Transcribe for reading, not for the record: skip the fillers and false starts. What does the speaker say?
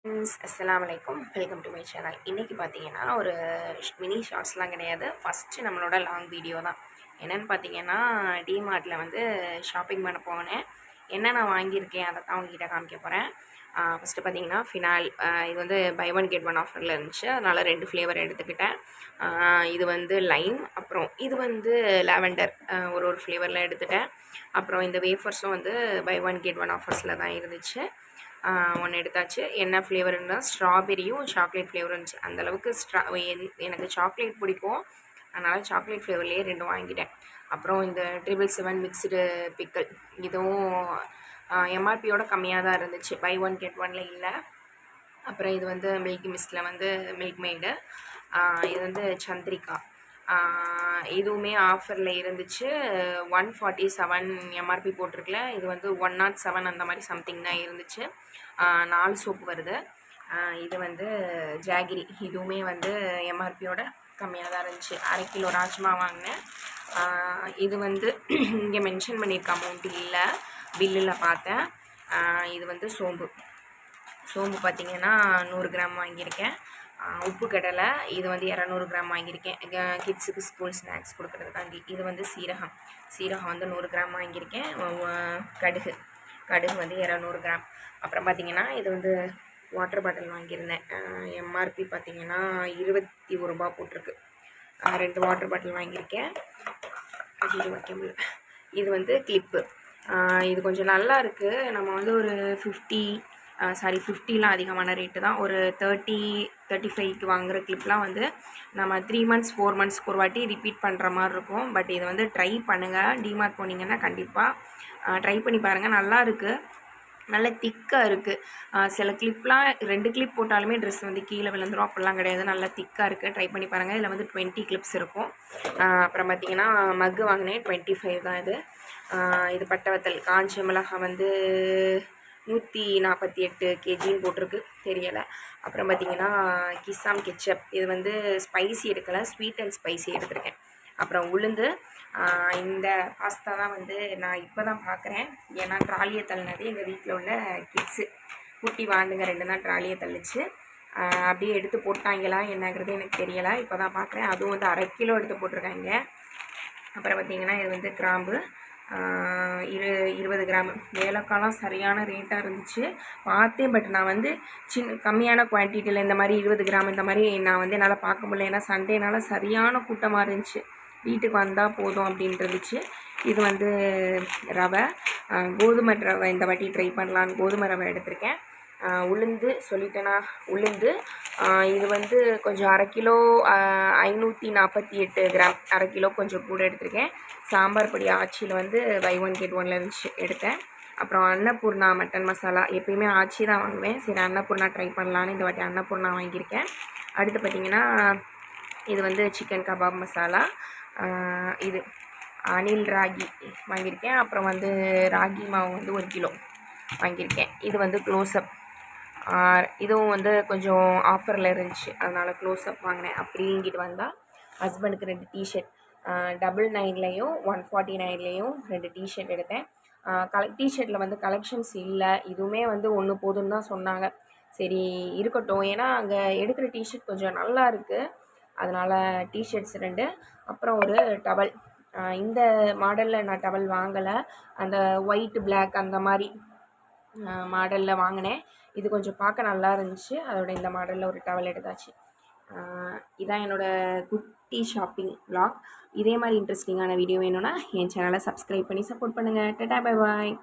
அஸ்ஸலாமு அலைக்கும். Welcome to my channel. இன்றைக்கி பார்த்தீங்கன்னா ஒரு மினி ஷார்ட்ஸ்லாம் கிடையாது. ஃபஸ்ட்டு நம்மளோட லாங் வீடியோ தான். என்னென்னு பார்த்தீங்கன்னா, டிமார்ட்டில் வந்து ஷாப்பிங் பண்ண போனேன். என்ன நான் வாங்கியிருக்கேன் அதை தான் உங்ககிட்ட காமிக்க போகிறேன். ஃபஸ்ட்டு பார்த்தீங்கன்னா ஃபினால், இது வந்து பை ஒன் கெட் ஒன் ஆஃபரில் இருந்துச்சு. அதனால் 2 ஃப்ளேவர் எடுத்துக்கிட்டேன். இது வந்து லைம், அப்புறம் இது வந்து லாவெண்டர், ஒரு ஃப்ளேவரில் எடுத்துட்டேன். அப்புறம் இந்த வேஃபர்ஸும் வந்து பை ஒன் கெட் ஒன் ஆஃபர்ஸில் தான் இருந்துச்சு. ஒன்று எடுத்தாச்சு. என்ன ஃப்ளேவருன்னா ஸ்ட்ராபெரியும் சாக்லேட் ஃப்ளேவரும் இருந்துச்சு. அந்தளவுக்கு எனக்கு சாக்லேட் பிடிக்கும். அதனால் சாக்லேட் ஃப்ளேவர்லேயே 2 வாங்கிட்டேன். அப்புறம் இந்த 777 மிக்ஸ்டு பிக்கல், இதுவும் எம்ஆர்பியோட கம்மியாக தான் இருந்துச்சு. பை ஒன் கெட் ஒன்ல இல்லை. அப்புறம் இது வந்து மில்கி மிஸ்டில் வந்து மில்க் மெய்டு, இது வந்து சந்திரிகா, இதுவுமே ஆஃபரில் இருந்துச்சு. 147 எம்ஆர்பி போட்டிருக்கல. இது வந்து 107 அந்த மாதிரி சம்திங் தான் இருந்துச்சு. 4 சோப்பு வருது. இது வந்து ஜாகிரி, இதுவுமே வந்து எம்ஆர்பியோட கம்மியாக தான் இருந்துச்சு. 1/2 கிலோ ராஜ்மா வாங்கினேன். இது வந்து இங்கே மென்ஷன் பண்ணியிருக்க அமௌண்ட் இல்லை, பில்லில் பார்த்தேன். இது வந்து சோம்பு பார்த்திங்கன்னா 100 கிராம் வாங்கியிருக்கேன். உப்பு கடலை, இது வந்து 200 கிராம் வாங்கியிருக்கேன் கிட்ஸுக்கு ஸ்கூல் ஸ்நாக்ஸ் கொடுக்குறதுக்காண்டி. இது வந்து சீரகம் வந்து 100 கிராம் வாங்கியிருக்கேன். கடுகு வந்து 200 கிராம். அப்புறம் பார்த்திங்கன்னா இது வந்து வாட்டர் பாட்டில் வாங்கியிருந்தேன். எம்ஆர்பி பார்த்திங்கன்னா 21 ரூபா போட்டிருக்கு. 2 வாட்டர் பாட்டில் வாங்கியிருக்கேன். இது வைக்க முடியல. இது வந்து கிளிப்பு. இது கொஞ்சம் நல்லா இருக்குது. நம்ம வந்து ஒரு 50லாம் அதிகமான ரேட்டு தான். ஒரு 35க்கு வாங்குகிற கிளிப்லாம் வந்து நம்ம 3 மந்த்ஸ் 4 மந்த்ஸ்க்கு ஒரு வாட்டி ரிப்பீட் பண்ணுற மாதிரி இருக்கும். பட் இதை வந்து ட்ரை பண்ணுங்கள். டிமார்ட் போனீங்கன்னா கண்டிப்பாக ட்ரை பண்ணி பாருங்கள். நல்லா இருக்குது, நல்ல திக்காக இருக்குது. சில கிளிப்லாம் 2 கிளிப் போட்டாலுமே ட்ரெஸ் வந்து கீழே விழுந்துடும். அப்படிலாம் கிடையாது, நல்லா திக்காக இருக்குது. ட்ரை பண்ணி பாருங்கள். இதில் வந்து 20 கிளிப்ஸ் இருக்கும். அப்புறம் பார்த்திங்கன்னா மக்கு வாங்கினேன், 25 தான் இது. இது பட்டை வத்தல், காஞ்ச மிளகாய் வந்து 148 கேஜின்னு போட்டிருக்கு, தெரியலை. அப்புறம் பார்த்திங்கன்னா கிசாம் கெச்சப், இது வந்து ஸ்பைசி எடுக்கலை, ஸ்வீட் அண்ட் ஸ்பைசி எடுத்துருக்கேன். அப்புறம் உளுந்து, இந்த பாஸ்தா தான் வந்து நான் இப்போ தான் பார்க்குறேன். ஏன்னா ட்ராலியை தள்ளினது எங்கள் வீட்டில் உள்ள கிட்ஸு, குட்டி வாண்டுங்க 2 தான் ட்ராலியை தள்ளிச்சு. அப்படியே எடுத்து போட்டாங்களா என்னங்கிறது எனக்கு தெரியலை, இப்போ தான் பார்க்குறேன். அதுவும் வந்து 1/2 கிலோ எடுத்து போட்டிருக்காங்க. அப்புறம் பார்த்திங்கன்னா இது வந்து கிராம்பு, 20 கிராம். ஏலக்காய்லாம் சரியான ரேட்டாக இருந்துச்சு பார்த்தேன். பட் நான் வந்து கம்மியான குவான்டிட்டியில் இந்த மாதிரி 20 கிராம் இந்த மாதிரி நான் வந்து என்னால் பார்க்க முடியல. ஏன்னா சண்டேனால சரியான கூட்டமாக இருந்துச்சு. வீட்டுக்கு வந்தால் போதும் அப்படின்னு இருந்துச்சு. இது வந்து ரவை, கோதுமை ரவை இந்த வாட்டி ட்ரை பண்ணலான்னு கோதுமை ரவை எடுத்திருக்கேன். உளுந்து சொல்லிட்டேன்னா உளுந்து, இது வந்து கொஞ்சம் 1/2 கிலோ 548 கிராம், 1/2 கிலோ கொஞ்சம் கூட எடுத்திருக்கேன். சாம்பார் பொடி ஆச்சியில் வந்து பை ஒன் கெட் ஒன்ல இருந்துச்சு, எடுத்தேன். அப்புறம் அன்னபூர்ணா மட்டன் மசாலா, எப்பயுமே ஆச்சி தான் வாங்குவேன். சரி அன்னபூர்ணா ட்ரை பண்ணலான்னு இந்த வாட்டி அன்னபூர்ணா வாங்கியிருக்கேன். அடுத்து பார்த்திங்கன்னா இது வந்து சிக்கன் கபாப் மசாலா, இது அணில் ராகி வாங்கியிருக்கேன். அப்புறம் வந்து ராகி மாவு வந்து 1 கிலோ வாங்கியிருக்கேன். இது வந்து க்ளோஸ்அப், இதுவும் வந்து கொஞ்சம் ஆஃபரில் இருந்துச்சு, அதனால் க்ளோஸ்அப் வாங்கினேன். அப்படிங்கிட்டு வந்தால் ஹஸ்பண்டுக்கு 2 டிஷர்ட், 99லையும் 149லையும் 2 டிஷர்ட் எடுத்தேன். டிஷர்ட்டில் வந்து கலெக்ஷன்ஸ் இல்லை, இதுவுமே வந்து ஒன்று போதும்னு தான் சொன்னாங்க. சரி இருக்கட்டும், ஏன்னா அங்கே எடுக்கிற டிஷர்ட் கொஞ்சம் நல்லா இருக்குது, அதனால் டிஷர்ட்ஸ் 2. அப்புறம் ஒரு டவல், இந்த மாடலில் நான் டவல் வாங்கலை, அந்த ஒயிட் பிளாக் அந்த மாதிரி மாடலில் வாங்கினேன். இது கொஞ்சம் பார்க்க நல்லா இருந்துச்சு, அதோட இந்த மாடலில் ஒரு டவல் எடுத்தாச்சு. இதான் என்னோடய குட்டி ஷாப்பிங் vlog. இதே மாதிரி இன்ட்ரெஸ்டிங்கான வீடியோ வேணும்னா என் சேனலை சப்ஸ்கிரைப் பண்ணி சப்போர்ட் பண்ணுங்கள். Tata, bye bye.